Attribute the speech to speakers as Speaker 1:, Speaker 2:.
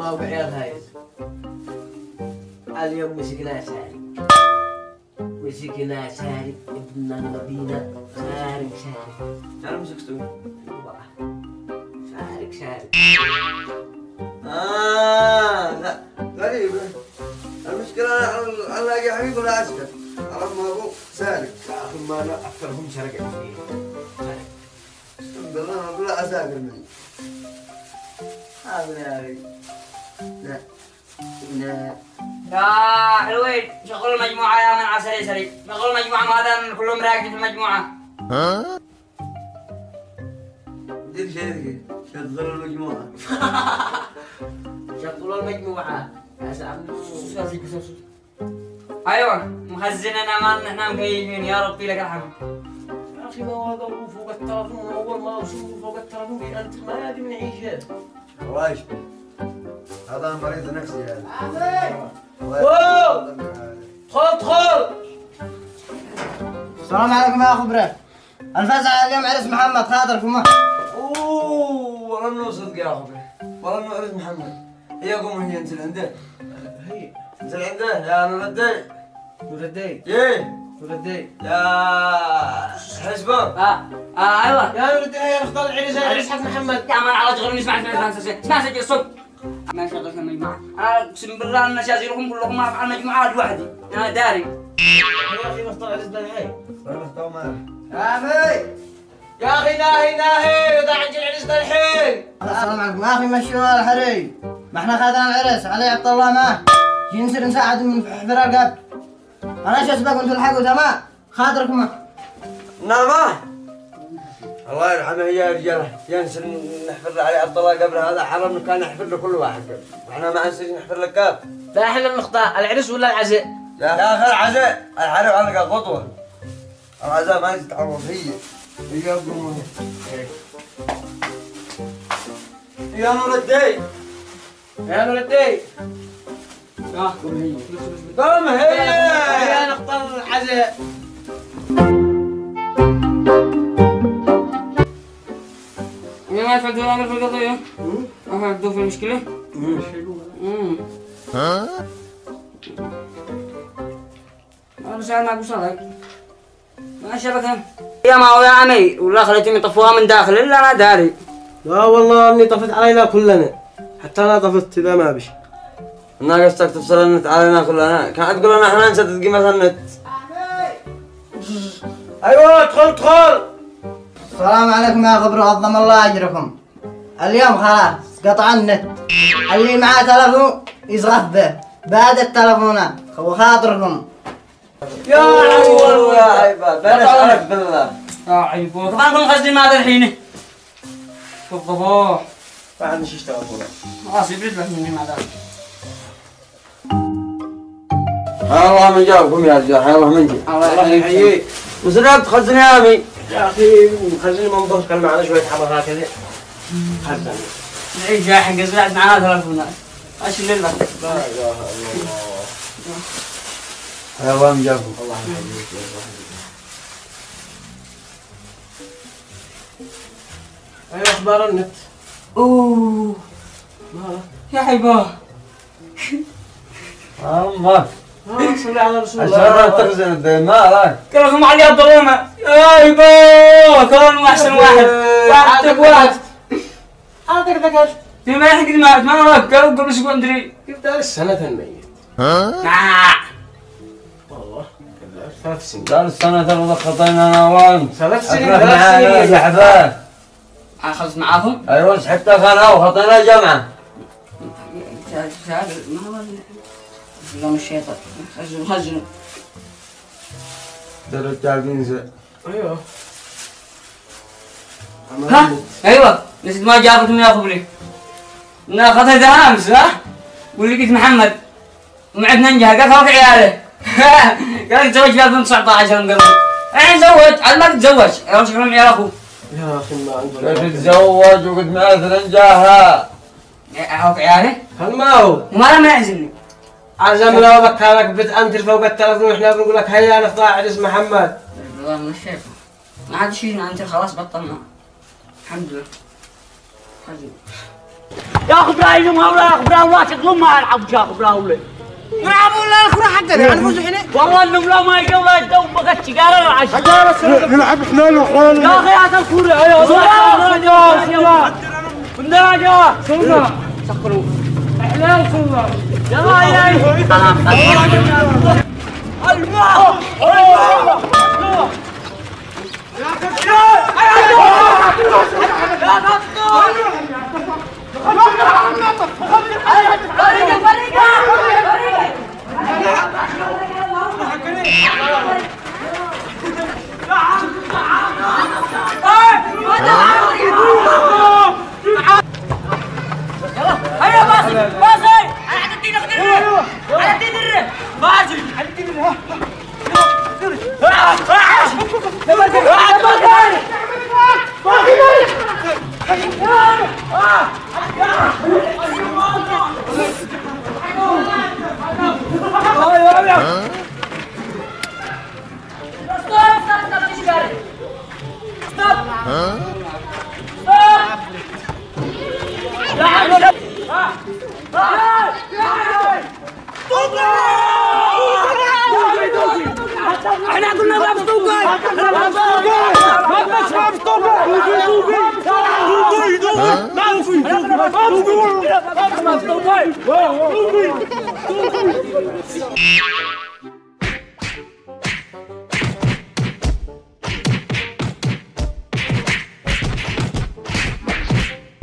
Speaker 1: ما وعيال هاي اليوم مسكنا ساري مسكنا ساري ابن المدينة ساري
Speaker 2: أنا مسكته
Speaker 1: ساري
Speaker 2: لا غريبة المشكلة أنا ألاقي حبيب ولا عسكر عرف ما هو سالك
Speaker 1: ثم أنا أكثرهم سرقة فيه
Speaker 2: بالله أنا أقول لا أساقر مني هذا يا أخي لا
Speaker 3: يا حلوين شغل المجموعة يا من عسلي سري شغل المجموعة ما دام كلهم راكبين في المجموعة.
Speaker 2: دير شيء شغل المجموعة
Speaker 1: شغلوا المجموعة يا سلام.
Speaker 3: أيوة مخزننا ما نحن مكيفين يا ربي لك الحمد.
Speaker 1: يا أخي ما وقفوا فوق التلفون أول ما وصلوا فوق التلفون أنت ما أدري من عيشة.
Speaker 2: وايش هذا مريض نفسي هذا.
Speaker 1: ادخل.
Speaker 4: السلام عليكم يا خبرة. الفزع اليوم عرس محمد خاطركم.
Speaker 2: اوه والله انه صدق يا اخوي والله انه عرس محمد. هي قوم هي انزل عنده.
Speaker 1: هي
Speaker 2: انزل عنده يا نور الدين.
Speaker 1: نور الدين.
Speaker 2: ايه
Speaker 1: نور الدين.
Speaker 2: يا حسبه.
Speaker 3: أيوة
Speaker 1: يا نور الدين يا اختار عرس حق محمد.
Speaker 3: يا من على شغل نسمع اسمع سجل الصوت. ما شغل في المجموعة. أنا أقسم بالله أن شازيركم كلكم ما على المجموعة لوحدي. أنا داري.
Speaker 1: يا أخي نختار عرس بالحي.
Speaker 2: فرحتوا معه.
Speaker 1: يا أخي ناهي إذا عجل عرس بالحي.
Speaker 4: السلام عليكم يا أخي مشوا الحري. ما احنا خذنا العرس علي عبد الله معه. جي نصير نساعد من حفر القب. أنا شو أسبق وأنتوا الحقوا تمام خاطركم.
Speaker 2: نعم الله يرحمه يا رجاله ينسى نحفر عليه عبد الله قبل هذا حرم كان نحفر له كل واحد قبل احنا ما نسيج نحفر لك كاب.
Speaker 1: فاحنا بنختار العرس ولا العزاء؟
Speaker 2: يا اخي العزاء الحرم على خطوه العزاء ما يتعوض هي يقومون يا نور الدين
Speaker 1: يا نور الدين.
Speaker 2: قوم هي
Speaker 1: يا نختار العزاء.
Speaker 3: ما يفعلوا أنا في القضية. أفعلوا في المشكلة. أنا سألنا أبو صالح. ما شبكة. يا ما هو يا عمي ولا خليتهم يطفوها من داخل إلا أنا داري.
Speaker 1: لا والله اني طفت علينا كلنا حتى انا طفت اذا ما بش.
Speaker 2: ناقصتك تفصل النت علينا كلنا كانت تقول لنا احنا نسدد قيمة النت.
Speaker 1: ايوه ادخل.
Speaker 4: السلام عليكم يا خبرة عظم الله أجركم. اليوم خلاص قطع النت. اللي معاه تلفون يصرف به بعد التلفونات وخاطركم.
Speaker 2: يا عيبة يا عيبة بنسألك بالله.
Speaker 3: يا عيبو طبعا كم خزين ماذا الحين؟ بالضبط.
Speaker 1: بعد مش يشتغل والله.
Speaker 3: خلاص يبرد لك مني ماذا.
Speaker 2: حيا الله من جابكم يا رجال حيا الله من جي.
Speaker 1: الله يحييك.
Speaker 2: وزرعت خزن يا عمي.
Speaker 1: يا اخي خليني من ظهر كان معنا شويه حبه هكذا. خزن.
Speaker 3: نعيش جاحن قزعت معنا تلفونات. ايش اللي لك؟
Speaker 1: لا اله الا الله.
Speaker 2: حيا الله من جابكم.
Speaker 1: الله يحييك. ايش اخبار النت؟
Speaker 3: اوه يا حباه.
Speaker 2: الله.
Speaker 1: صلي على رسول
Speaker 2: عشان
Speaker 1: الله.
Speaker 2: تخزن الدين ما راك.
Speaker 3: كلكم علي عبد الله يا يبا كلهم احسن واحد. واحد واحد.
Speaker 1: هذاك ذكرت.
Speaker 3: في ما يحكي ما راك قبل اسبوع مدري.
Speaker 1: كيف دار السنة الميت؟ والله 3 سنين.
Speaker 2: دار السنة ترى خطينا انا وانت.
Speaker 1: 3 سنين.
Speaker 2: أفرح معانا يا حباب.
Speaker 3: اخذ معاكم؟
Speaker 2: ايوه سحبت خانه وخطينا جمعة.
Speaker 3: لا مش شيطان خزنوا
Speaker 2: ده الرجال بينزل.
Speaker 1: ايوه.
Speaker 3: ها ايوه نسيت ما جابتهم يا خبري. انا اخذتها امس ها ولقيت محمد ومعد ننجح قال فوق عياله. قال تزوج في 2019 قال الحين زوج عاد ما تتزوج يا شكلهم عيال اخوه.
Speaker 1: يا اخي ما عندنا.
Speaker 2: كيف تتزوج وقد ما نجاها.
Speaker 3: فوق عياله
Speaker 1: هل ما هو؟
Speaker 3: وما ما يعزمني.
Speaker 1: عزم لو مكانك بتأنتر فوق التلفون واحنا بنقول لك هيا نطلع عرس محمد.
Speaker 3: والله مش شايفه ما عاد شيء انت خلاص بطلنا الحمد لله. يا اخي برايهم هؤلاء يا اخي براولا شكلهم ما يلعبوا يا اخي براولا
Speaker 1: يلعبوا ولا الكرة حقنا يعرفوا زحنا
Speaker 3: والله انهم لا ما يجوا ولا يدوا بقتش قالوا العشاء
Speaker 5: نلعب احنا لحالنا
Speaker 3: يا اخي هذا الكورة يا والله بالناجة سلنا سكروا احلام سلنا يلا يا الماء هيا باسل باسل على الدين اخدره على الدين الره باسل على الدين الره احنا قلنا ما بطوقي ما بطوقي